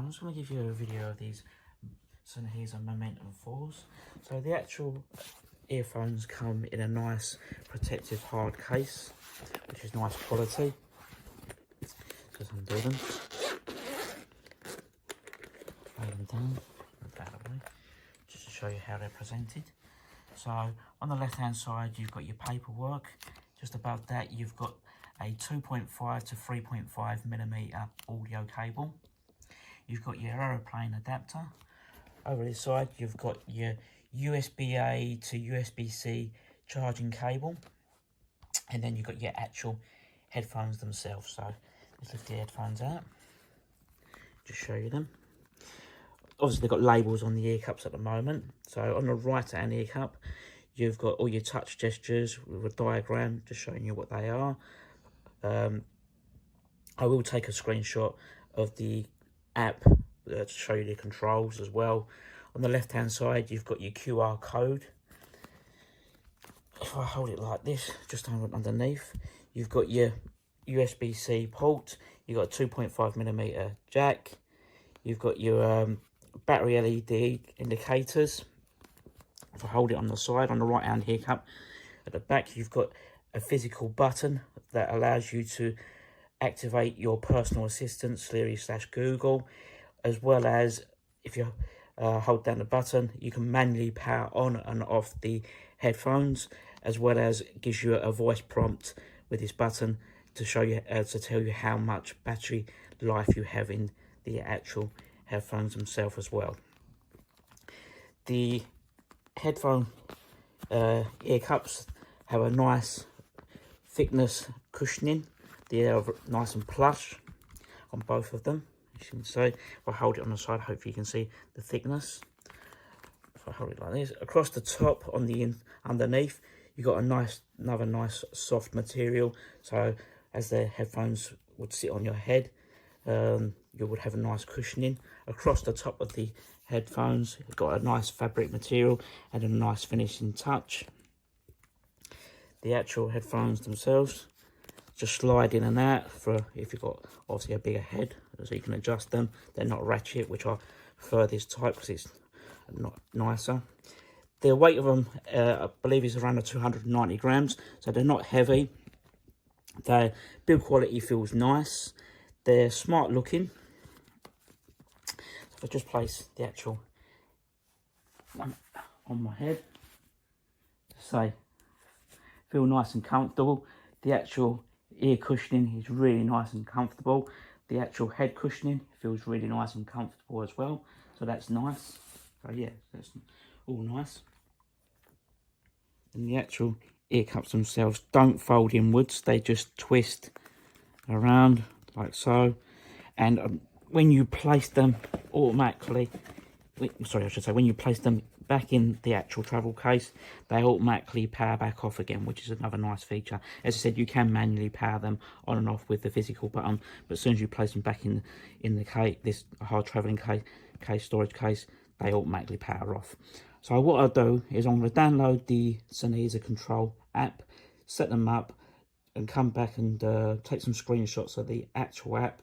I'm just going to give you a video of these Sennheiser Momentum 4s. So the actual earphones come in a nice protective hard case, which is nice quality. Just undo them. Lay them down, just to show you how they're presented. So on the left hand side you've got your paperwork. Just above that you've got a 2.5 to 3.5 millimeter audio cable. You've got your aeroplane adapter. Over this side you've got your USB-A to USB-C charging cable, and then you've got your actual headphones themselves. So let's lift the headphones out, just show you them. Obviously they've got labels on the ear cups at the moment. So on the right hand ear cup you've got all your touch gestures with a diagram just showing you what they are. I will take a screenshot of the app to show you the controls as well. On the left hand side you've got your QR code. If I hold it like this, just underneath, you've got your USB-C port, you've got a 2.5 millimeter jack, you've got your battery LED indicators. If I hold it on the side, on the right hand ear cup, at the back you've got a physical button that allows you to activate your personal assistant, Siri/Google, as well as if you hold down the button you can manually power on and off the headphones, as well as gives you a voice prompt with this button to show you to tell you how much battery life you have in the actual headphones themselves as well. The headphone ear cups have a nice thickness cushioning. They are nice and plush on both of them, as you can see. If I hold it on the side, hopefully you can see the thickness. If I hold it like this, across the top on the underneath you got another nice soft material, so as the headphones would sit on your head, you would have a nice cushioning. Across the top of the headphones you've got a nice fabric material and a nice finishing touch. The actual headphones themselves just slide in and out for if you've got obviously a bigger head, so you can adjust them. They're not ratchet, which I prefer this type because it's not nicer. The weight of them I believe is around 290 grams, so they're not heavy. Their build quality feels nice. They're smart looking. So if I just place the actual one on my head, say feel nice and comfortable. The actual ear cushioning is really nice and comfortable. The actual head cushioning feels really nice and comfortable as well, so that's nice. So yeah, that's all nice. And the actual ear cups themselves don't fold inwards, they just twist around like so. And when you place them automatically, sorry, I should say, when you place them back in the actual travel case, they automatically power back off again, which is another nice feature. As I said, you can manually power them on and off with the physical button, but as soon as you place them back in the case, this hard traveling case storage case, they automatically power off. So what I'll do is I'm going to download the Sennheiser Control app, set them up, and come back and take some screenshots of the actual app,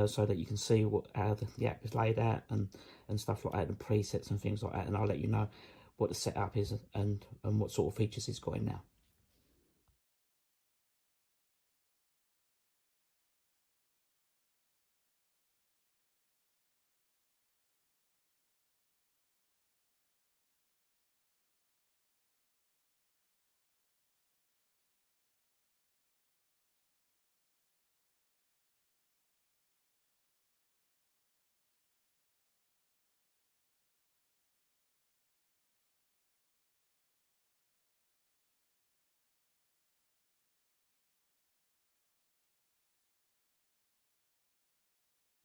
so that you can see how the app is laid out and stuff like that, and presets and things like that, and I'll let you know what the setup is and what sort of features it's got in now.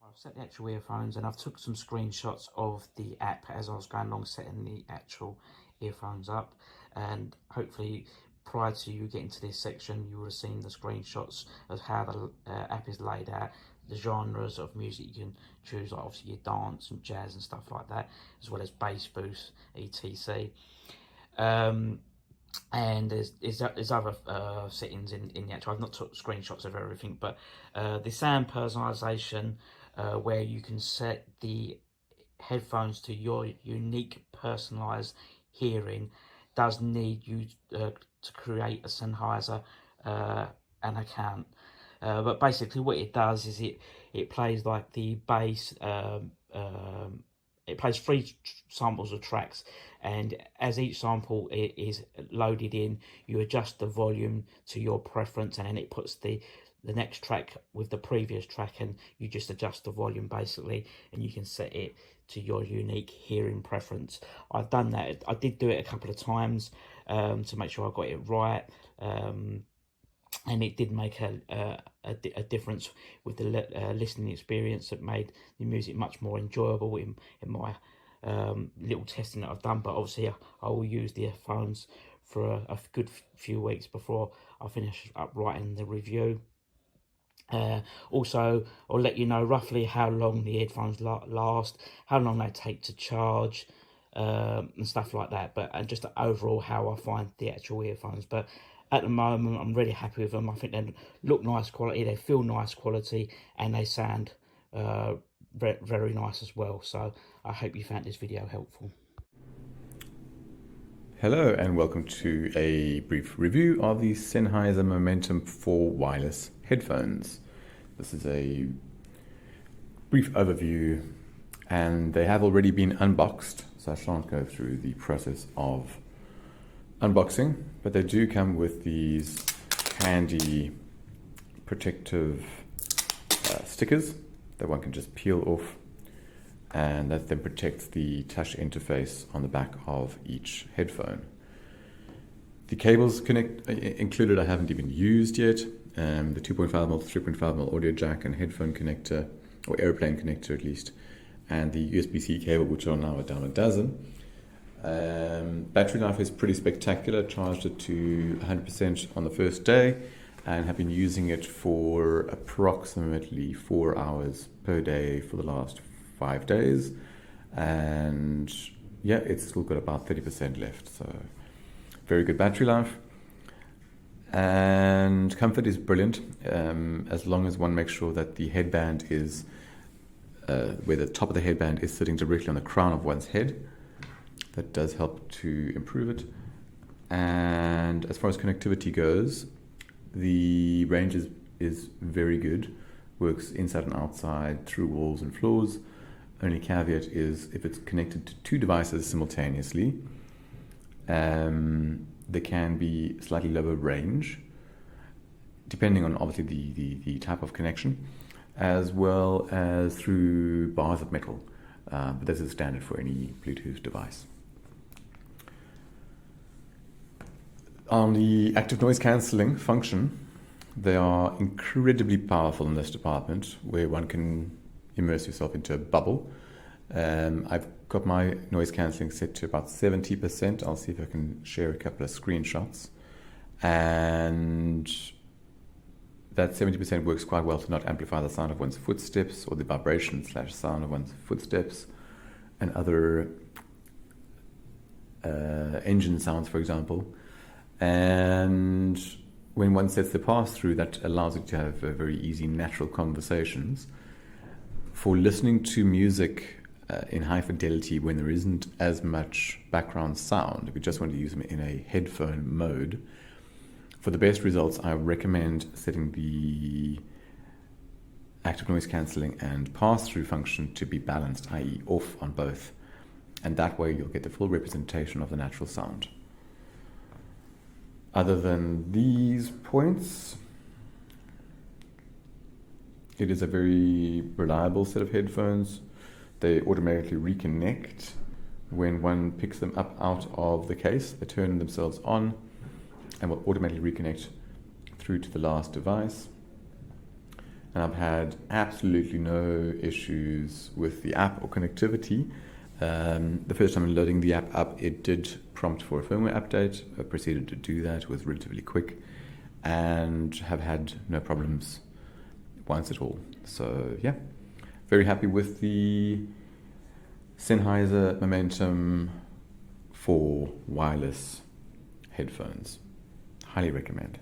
I've set the actual earphones and I've took some screenshots of the app as I was going along setting the actual earphones up, and hopefully prior to you getting to this section you would have seen the screenshots of how the app is laid out, the genres of music you can choose, like obviously your dance and jazz and stuff like that, as well as bass boost, etc. And there's other settings in the actual. I've not took screenshots of everything, but the sound personalization, where you can set the headphones to your unique personalized hearing, does need you to create a Sennheiser an account. But basically what it does is it plays like the bass, it plays three samples of tracks, and as each sample is loaded in, you adjust the volume to your preference, and then it puts the next track with the previous track, and you just adjust the volume basically, and you can set it to your unique hearing preference. I've done that. I did do it a couple of times to make sure I got it right, and it did make a difference with the listening experience. That made the music much more enjoyable in my little testing that I've done. But obviously I will use the earphones for a good few weeks before I finish up writing the review. Also, I'll let you know roughly how long the headphones last, how long they take to charge, and stuff like that. But and just overall how I find the actual earphones. But at the moment, I'm really happy with them. I think they look nice quality, they feel nice quality, and they sound very, very nice as well. So I hope you found this video helpful. Hello and welcome to a brief review of the Sennheiser Momentum 4 wireless headphones. This is a brief overview and they have already been unboxed, so I shan't go through the process of unboxing, but they do come with these handy protective stickers that one can just peel off, and that then protects the touch interface on the back of each headphone. The cables included I haven't even used yet. The 2.5mm, 3.5mm audio jack and headphone connector, or airplane connector at least, and the USB-C cable, which are now a dime a dozen. Battery life is pretty spectacular. Charged it to 100% on the first day and have been using it for approximately 4 hours per day for the last 5 days, and yeah, it's still got about 30% left, so very good battery life. And comfort is brilliant, as long as one makes sure that the headband is where the top of the headband is sitting directly on the crown of one's head. That does help to improve it. And as far as connectivity goes, the range is very good, works inside and outside, through walls and floors. Only caveat is if it's connected to two devices simultaneously, there can be slightly lower range, depending on obviously the type of connection, as well as through bars of metal. But this is standard for any Bluetooth device. On the active noise cancelling function, they are incredibly powerful in this department, where one can immerse yourself into a bubble. I've got my noise cancelling set to about 70%. I'll see if I can share a couple of screenshots. And that 70% works quite well to not amplify the sound of one's footsteps or the vibration / sound of one's footsteps and other engine sounds, for example. And when one sets the pass-through, that allows it to have very easy, natural conversations. For listening to music in high fidelity when there isn't as much background sound, if you just want to use them in a headphone mode, for the best results, I recommend setting the active noise cancelling and pass-through function to be balanced, i.e. off on both. And that way you'll get the full representation of the natural sound. Other than these points, it is a very reliable set of headphones. They automatically reconnect when one picks them up out of the case. They turn themselves on and will automatically reconnect through to the last device. And I've had absolutely no issues with the app or connectivity. The first time loading the app up, it did prompt for a firmware update. I proceeded to do that. It was relatively quick and have had no problems once at all. So yeah, very happy with the Sennheiser Momentum 4 wireless headphones. Highly recommend.